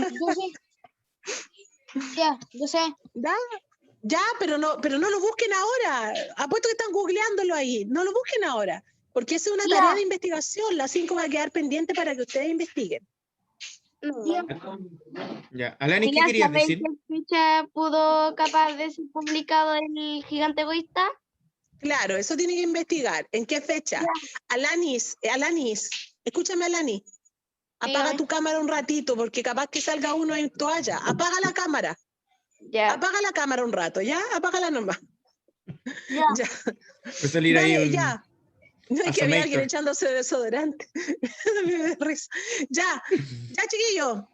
Ya, yo sé. Ya, pero no lo busquen ahora. Apuesto que están googleándolo ahí. No lo busquen ahora, porque esa es una tarea de investigación. La 5 va a quedar pendiente para que ustedes investiguen. Ya, Alanis, ¿qué querías decir? ¿Qué fecha pudo capaz de ser publicado el Gigante Egoísta? Claro, eso tiene que investigar. ¿En qué fecha? Alanis, escúchame, Alanis. Apaga Dígame. tu cámara un ratito, porque capaz que salga uno en toalla. Apaga la cámara. Ya. Apaga la cámara un rato, ¿ya? Apágala nomás. Ya. Ya. Puede salir ahí Dale, un... ya. No es que había alguien Asamator. echándose desodorante. Me da risa. Ya, chiquillo.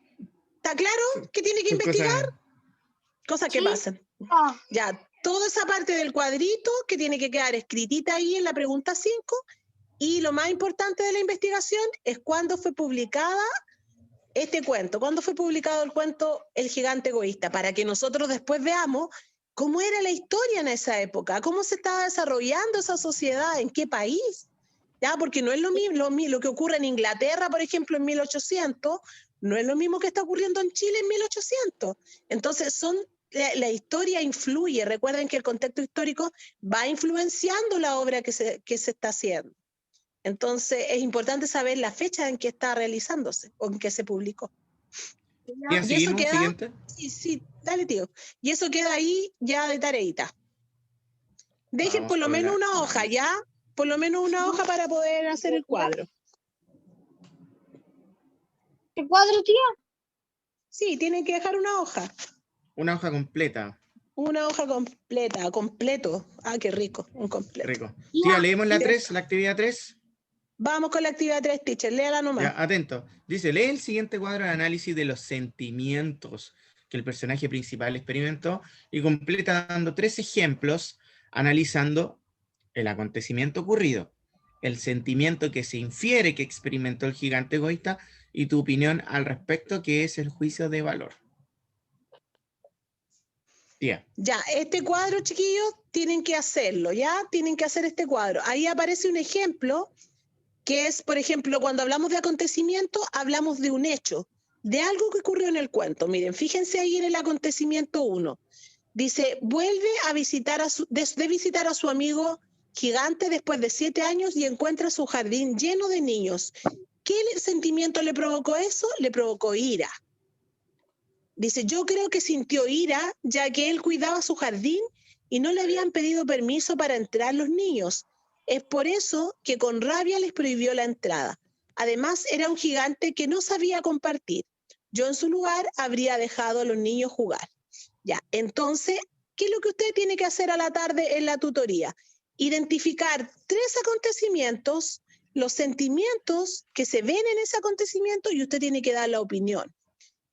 ¿Está claro que tiene que Son investigar? Cosas que Sí. pasan. Ya, toda esa parte del cuadrito que tiene que quedar escritita ahí en la pregunta 5. Y lo más importante de la investigación es cuándo fue publicada este cuento, cuándo fue publicado el cuento El Gigante Egoísta, para que nosotros después veamos cómo era la historia en esa época, cómo se estaba desarrollando esa sociedad, en qué país. Ya, porque no es lo mismo, lo que ocurre en Inglaterra, por ejemplo, en 1800, no es lo mismo que está ocurriendo en Chile en 1800. Entonces, la historia influye. Recuerden que el contexto histórico va influenciando la obra que se está haciendo. Entonces, es importante saber la fecha en que está realizándose o en que se publicó. Bien, Y eso seguimos, queda, siguiente. sí, dale, tío. Y eso queda ahí ya de tareita. Dejen Vamos por lo con menos la una hoja, análisis. ¿ya? Por lo menos una hoja para poder hacer el cuadro. ¿El cuadro, tía? Sí, tienen que dejar una hoja. Una hoja completa. Una hoja completa, completo. Ah, qué rico, un completo. Rico. Tía, leemos la Mire. 3, la actividad 3. Vamos con la actividad 3, teacher. Léala nomás. Ya, atento. Dice, lee el siguiente cuadro de análisis de los sentimientos que el personaje principal experimentó y completa dando 3 ejemplos analizando el acontecimiento ocurrido, el sentimiento que se infiere que experimentó el gigante egoísta y tu opinión al respecto, que es el juicio de valor. Tía. Ya, este cuadro, chiquillos, tienen que hacerlo, ¿ya? Tienen que hacer este cuadro. Ahí aparece un ejemplo que es, por ejemplo, cuando hablamos de acontecimiento, hablamos de un hecho, de algo que ocurrió en el cuento. Miren, fíjense ahí en el acontecimiento 1. Dice, vuelve a visitar de visitar a su amigo gigante después de 7 años y encuentra su jardín lleno de niños. ¿Qué sentimiento le provocó eso? Le provocó ira. Dice, yo creo que sintió ira, ya que él cuidaba su jardín y no le habían pedido permiso para entrar los niños. Es por eso que con rabia les prohibió la entrada. Además, era un gigante que no sabía compartir. Yo en su lugar habría dejado a los niños jugar. Ya, entonces, ¿qué es lo que usted tiene que hacer a la tarde en la tutoría? Identificar 3 acontecimientos, los sentimientos que se ven en ese acontecimiento y usted tiene que dar la opinión.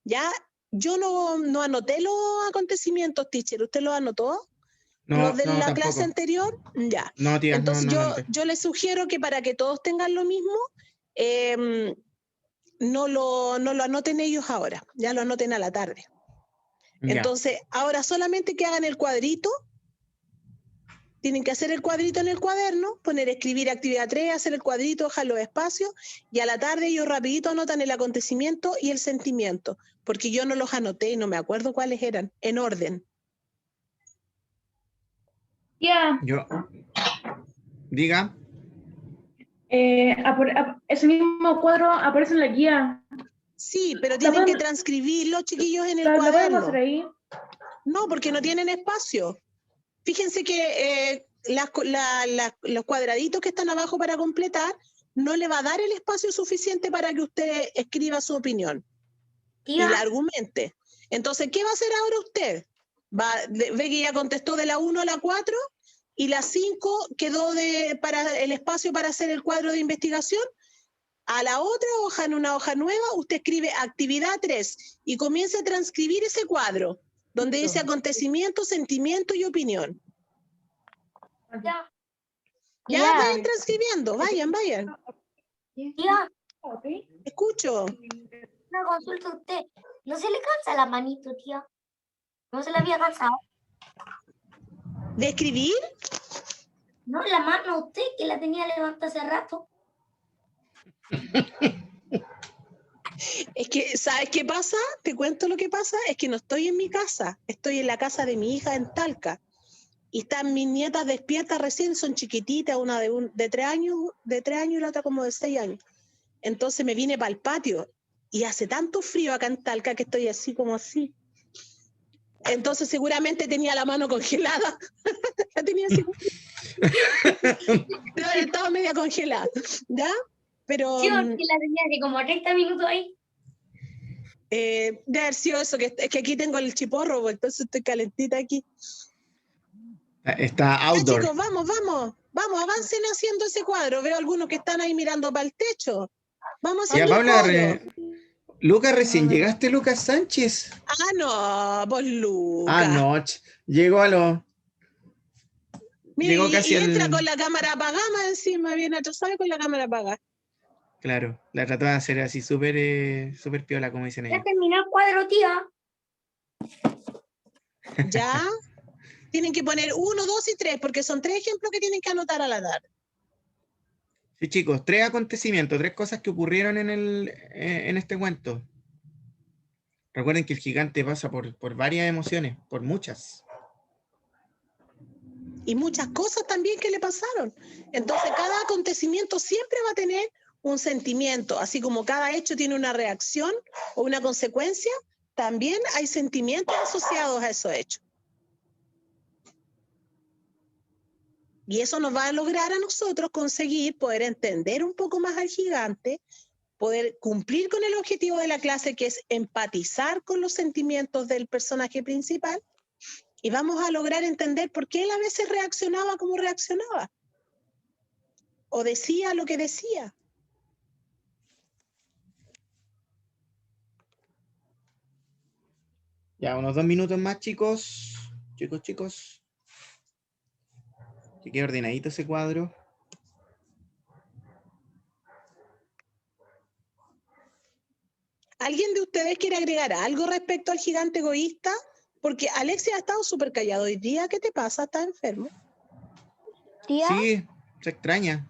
¿Ya? Yo no anoté los acontecimientos, teacher. ¿Usted los anotó? No, ¿Los de no, la tampoco. clase anterior? Ya. No, tía, Entonces no, no. yo les sugiero que para que todos tengan lo mismo, no lo anoten ellos ahora. Ya lo anoten a la tarde. Ya. Entonces, ahora solamente que hagan el cuadrito. Tienen que hacer el cuadrito en el cuaderno, poner escribir actividad 3, hacer el cuadrito, dejar los espacios, y a la tarde ellos rapidito anotan el acontecimiento y el sentimiento, porque yo no los anoté y no me acuerdo cuáles eran, en orden. Ya. Yo. Diga. Ese mismo cuadro aparece en la guía. Sí, pero tienen que transcribirlo, chiquillos, en el ¿La podemos cuaderno. hacer ahí? No, porque no tienen espacio. Fíjense que los cuadraditos que están abajo para completar no le va a dar el espacio suficiente para que usted escriba su opinión y la argumente. Entonces, ¿qué va a hacer ahora usted? Ve que ya contestó de la 1 a la 4 y la 5 quedó para el espacio para hacer el cuadro de investigación. A la otra hoja, en una hoja nueva, usted escribe actividad 3 y comienza a transcribir ese cuadro, donde dice acontecimiento, sentimiento y opinión. Ya. Ya, vayan transcribiendo, vayan. Tía, Escucho. una consulta a usted. ¿No se le cansa la manito, tía? ¿No se le había cansado? ¿De escribir? No, la mano a usted, que la tenía levantada hace rato. Es que, ¿sabes qué pasa? Te cuento lo que pasa. Es que no estoy en mi casa, estoy en la casa de mi hija en Talca. Y están mis nietas despiertas recién, son chiquititas, una de 3 años y la otra como de 6 años. Entonces me vine para el patio y hace tanto frío acá en Talca que estoy así como así. Entonces seguramente tenía la mano congelada. La tenía así. Estaba media congelada, ¿ya? Pero Sí, porque la tenía que como 30 minutos ahí. de haber sido eso, es que aquí tengo el chiporro, pues, entonces estoy calentita aquí. Está outdoor. Ya, chicos, vamos, avancen haciendo ese cuadro. Veo algunos que están ahí mirando para el techo. Vamos a hacer Ya, el Paula, cuadro. Lucas, recién llegaste, Lucas Sánchez. Ah, no, pues Lucas. Ah, no, llegó a lo... Mira, llegó y casi entra con la cámara apagada más encima, bien atrasado con la cámara apagada. Claro, la trató de hacer así súper piola, como dicen Ya ellos. terminó el cuadro, tía. Ya. Tienen que poner 1, 2 y 3, porque son 3 ejemplos que tienen que anotar a la tarde. Sí, chicos, 3 acontecimientos, 3 cosas que ocurrieron en este cuento. Recuerden que el gigante pasa por varias emociones, por muchas. Y muchas cosas también que le pasaron. Entonces, cada acontecimiento siempre va a tener un sentimiento, así como cada hecho tiene una reacción o una consecuencia, también hay sentimientos asociados a esos hechos. Y eso nos va a lograr a nosotros conseguir poder entender un poco más al gigante, poder cumplir con el objetivo de la clase, que es empatizar con los sentimientos del personaje principal, y vamos a lograr entender por qué él a veces reaccionaba como reaccionaba, o decía lo que decía. Ya, unos 2 minutos más, chicos. Chicos. Que quede ordenadito ese cuadro. ¿Alguien de ustedes quiere agregar algo respecto al gigante egoísta? Porque Alexia ha estado súper callado hoy día. ¿Qué te pasa? ¿Estás enfermo? Tía, Sí, se extraña.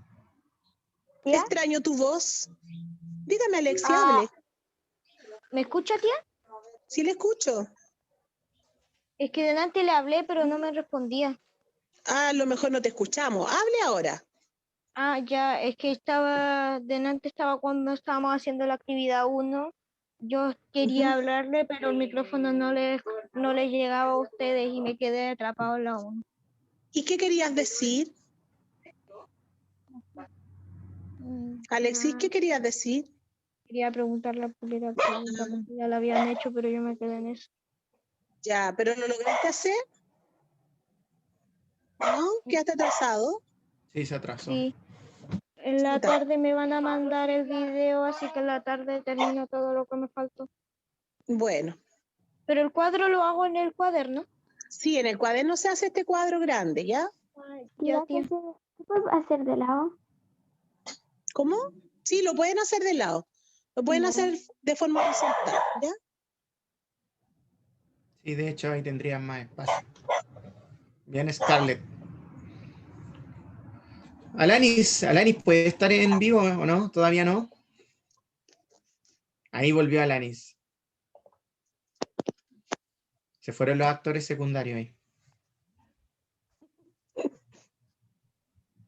tía, Extraño tu voz. Dígame, Alexia, Ah. hable. ¿me escucha, tía? Sí le escucho. Es que delante le hablé, pero no me respondía. Ah, a lo mejor no te escuchamos. Hable ahora. Ah, ya, es que delante estaba cuando estábamos haciendo la actividad 1. Yo quería hablarle, pero el micrófono no le llegaba a ustedes y me quedé atrapado en la 1. ¿Y qué querías decir? Alexis, ¿qué querías decir? Quería preguntar la primera pregunta porque ya la habían hecho, pero yo me quedé en eso. Ya, ¿pero lo lograste hacer? ¿No? ¿Quedaste atrasado? Sí, se atrasó. Sí. En la Chuta. tarde me van a mandar el video, así que en la tarde termino todo lo que me faltó. Bueno, Pero el cuadro lo hago en el cuaderno. sí, en el cuaderno se hace este cuadro grande, ¿ya? Ya, tía. ¿Qué puedo hacer de lado? ¿Cómo? Sí, lo pueden hacer de lado. Lo pueden hacer de forma horizontal, ¿ya? Sí, de hecho ahí tendrían más espacio. Bien, Scarlett. Alanis puede estar en vivo o no, todavía no. Ahí volvió Alanis. Se fueron los actores secundarios ahí.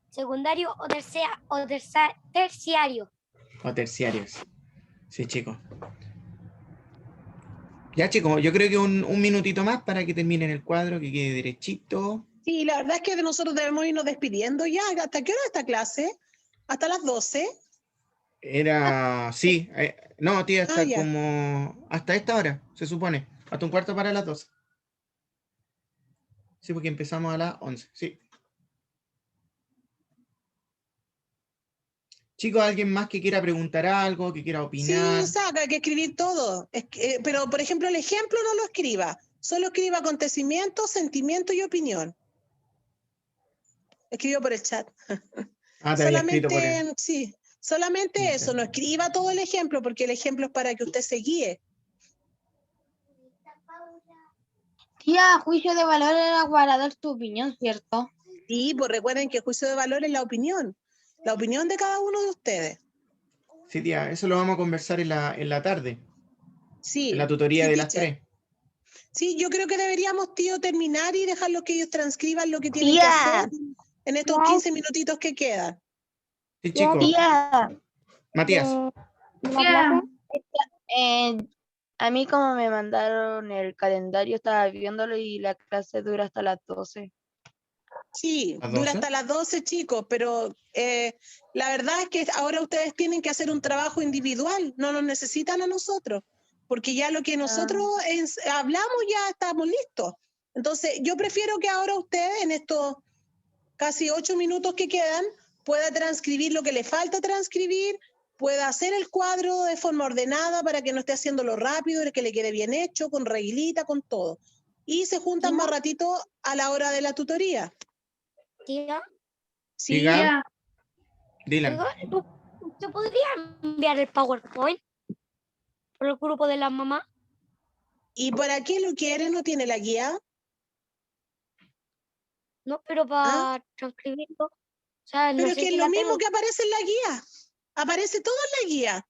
Secundario o terciario. O terciarios. Sí, chicos. Ya, chicos, yo creo que un minutito más para que terminen el cuadro, que quede derechito. Sí, la verdad es que nosotros debemos irnos despidiendo ya. ¿Hasta qué hora esta clase? ¿Hasta las 12? Era, sí, no, tía, hasta ya. como, hasta esta hora, se supone, hasta un cuarto para las 12. Sí, porque empezamos a las 11, sí. Chicos, ¿alguien más que quiera preguntar algo, que quiera opinar? Sí, o sea, que hay que escribir todo. Pero, por ejemplo, el ejemplo no lo escriba. Solo escriba acontecimiento, sentimiento y opinión. Escribió por el chat. Ah, te había escrito por él. Sí, solamente eso. No escriba todo el ejemplo, porque el ejemplo es para que usted se guíe. Tía, juicio de valor era para dar tu opinión, ¿cierto? Sí, pues recuerden que el juicio de valor es la opinión de cada uno de ustedes. Sí, tía, eso lo vamos a conversar en la tarde. Sí. En la tutoría sí, de las teacher. 3. Sí, yo creo que deberíamos, tío, terminar y dejarlo que ellos transcriban lo que tienen que hacer en estos 15 minutitos que quedan. Sí, chicos. Tía, Matías. a mí como me mandaron el calendario, estaba viéndolo y la clase dura hasta las 12. Sí, ¿Las dura 12? hasta las 12, chicos, pero la verdad es que ahora ustedes tienen que hacer un trabajo individual, no nos necesitan a nosotros, porque ya lo que nosotros hablamos ya estamos listos. Entonces, yo prefiero que ahora ustedes, en estos casi 8 minutos que quedan, pueda transcribir lo que le falta transcribir, pueda hacer el cuadro de forma ordenada para que no esté haciéndolo rápido, que le quede bien hecho, con reguilita, con todo. Y se juntan más ratito a la hora de la tutoría. Tía, Sí, Diga. Dylan. ¿usted podría enviar el PowerPoint por el grupo de las mamás? ¿Y para qué lo quiere? ¿No tiene la guía? No, pero para transcribirlo. sea, no Pero es sé que si es la lo mismo tengo. que aparece en la guía. Aparece todo en la guía.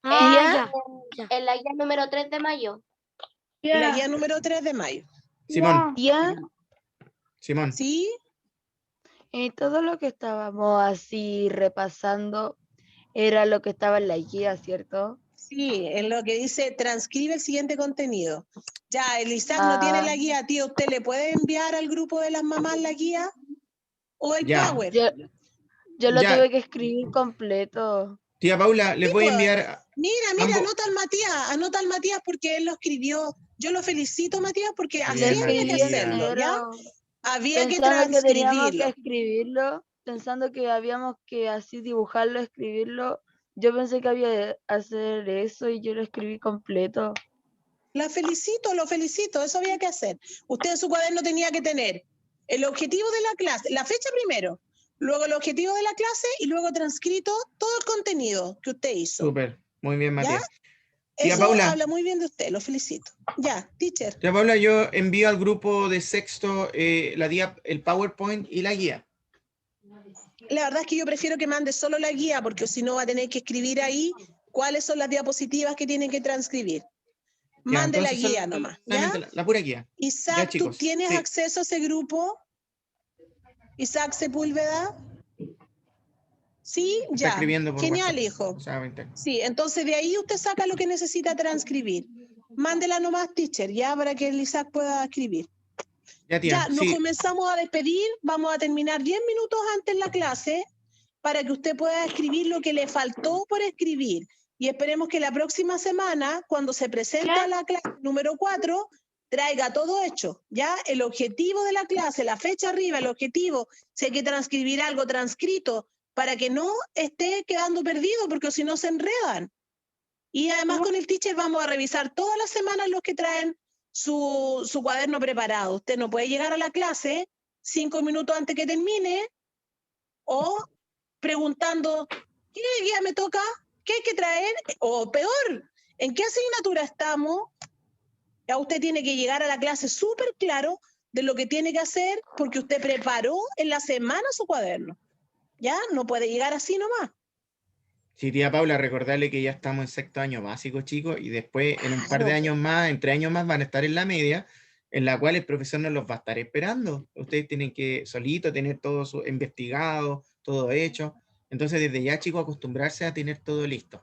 Ah, ya. En la guía número 3 de mayo. La guía número 3 de mayo. Simón, Ya, Simón. ¿Sí? todo lo que estábamos así repasando era lo que estaba en la guía, ¿cierto? Sí, en lo que dice transcribe el siguiente contenido. Ya, el Isaac no tiene la guía, tío. ¿Usted le puede enviar al grupo de las mamás la guía? ¿O el Ya. Power? Yo lo Ya. tuve que escribir completo. Tía Paula, les Sí, voy a pues. enviar Mira, ambos. anota al Matías porque él lo escribió. Yo lo felicito, Matías, porque así Bien, había que Matías. hacerlo, ¿ya? Había que Pensando que teníamos que transcribirlo. escribirlo, pensando que habíamos que así dibujarlo, escribirlo, yo pensé que había que hacer eso y yo lo escribí completo. Lo felicito, eso había que hacer. Usted en su cuaderno tenía que tener el objetivo de la clase, la fecha primero, luego el objetivo de la clase y luego transcrito todo el contenido que usted hizo. Súper. Muy bien, ¿Ya? Matías. Tía Eso Paula. habla muy bien de usted, lo felicito. Ya, teacher. Tía Paula, yo envío al grupo de sexto el PowerPoint y la guía. La verdad es que yo prefiero que mande solo la guía porque si no va a tener que escribir ahí cuáles son las diapositivas que tienen que transcribir. Ya, Mande la entonces guía nomás, ¿ya? solamente la pura guía. Isaac, Ya, ¿tú chicos, tienes sí. acceso a ese grupo? Isaac Sepúlveda. Sí, Está ya. escribiendo por Genial, WhatsApp. hijo. O sea, 20. Sí, entonces de ahí usted saca lo que necesita transcribir. Mándela nomás, teacher, ya, para que el Isaac pueda escribir. Ya, tía. Ya, nos Sí. comenzamos a despedir. Vamos a terminar 10 minutos antes la clase para que usted pueda escribir lo que le faltó por escribir. Y esperemos que la próxima semana, cuando se presente a la clase número 4, traiga todo hecho, ¿ya? El objetivo de la clase, la fecha arriba, el objetivo, si hay que transcribir algo transcrito, para que no esté quedando perdido, porque si no se enredan. Y además con el teacher vamos a revisar todas las semanas los que traen su cuaderno preparado. Usted no puede llegar a la clase 5 minutos antes que termine o preguntando, ¿qué guía me toca? ¿Qué hay que traer? O peor, ¿en qué asignatura estamos? Ya usted tiene que llegar a la clase súper claro de lo que tiene que hacer porque usted preparó en la semana su cuaderno. ¿Ya? No puede llegar así nomás. Sí, tía Paula, recordarle que ya estamos en sexto año básico, chicos, y después en un par de Claro. años más, en 3 años más, van a estar en la media, en la cual el profesor no los va a estar esperando. Ustedes tienen que solito tener todo investigado, todo hecho. Entonces, desde ya, chicos, acostumbrarse a tener todo listo.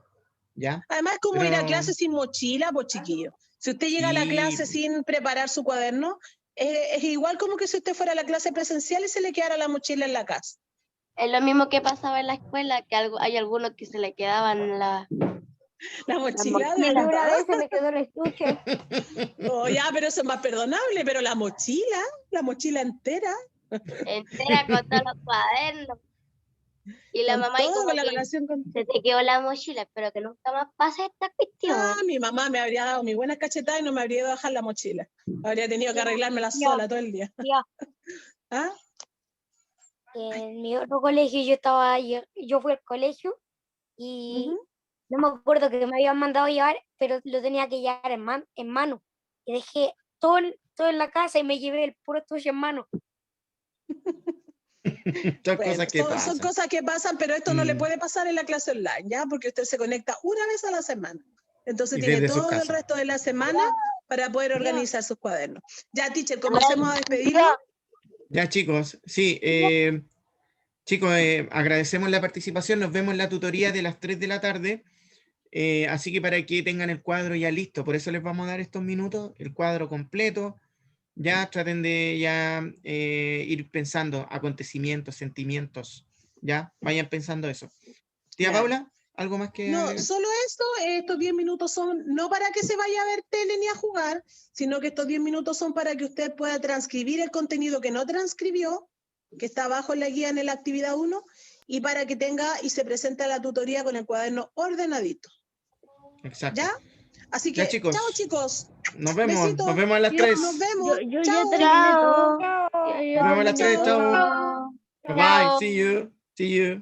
¿Ya? Además, como ir a Pero- clase sin mochila, pues chiquillo. Si usted llega a la Sí. clase sin preparar su cuaderno, es igual como que si usted fuera a la clase presencial y se le quedara la mochila en la casa. Es lo mismo que pasaba en la escuela, que hay algunos que se le quedaban La mochila, Y de una verdad. vez se me quedó el estuche. Oh, ya, pero eso es más perdonable, pero la mochila entera. entera con todos los cuadernos. Y la Con mamá ahí todo, como con la que colación con... se te quedó la mochila, espero que nunca más pase esta cuestión. Ah, mi mamá me habría dado mi buena cachetada y no me habría ido a bajar la mochila. Habría tenido que arreglármela sola todo el día. Ya, ¿Ah? en mi otro colegio yo fui al colegio y Ujú. no me acuerdo que me habían mandado a llevar, pero lo tenía que llevar en mano. Y dejé todo en la casa y me llevé el puro estuche en mano. Son Bueno, cosas que son pasan. cosas que pasan, pero esto no le Mm. puede pasar en la clase online, ¿ya? Porque usted se conecta una vez a la semana. Entonces Y tiene desde su todo el casa. resto de la semana para poder organizar sus cuadernos. Ya, teacher, comencemos a despedirlo. Ya, chicos, sí. Chicos, agradecemos la participación. Nos vemos en la tutoría de las 3 de la tarde. Así que para que tengan el cuadro ya listo, por eso les vamos a dar estos minutos, el cuadro completo. Ya traten de ir pensando acontecimientos, sentimientos. Ya, vayan pensando eso. Tía Ya. Paula, ¿algo más que No, agregar? solo esto, estos 10 minutos son no para que se vaya a ver tele ni a jugar, sino que estos 10 minutos son para que usted pueda transcribir el contenido que no transcribió, que está abajo en la guía en la actividad 1, y para que tenga y se presente a la tutoría con el cuaderno ordenadito. Exacto. ¿Ya? Así Ya, que, chicos. chao chicos. Nos vemos. Besitos. Nos vemos a las 3. Nos vemos. Yo Chao. ya terminé todo. Nos vemos a las 3. Chao. Bye bye. See you. See you.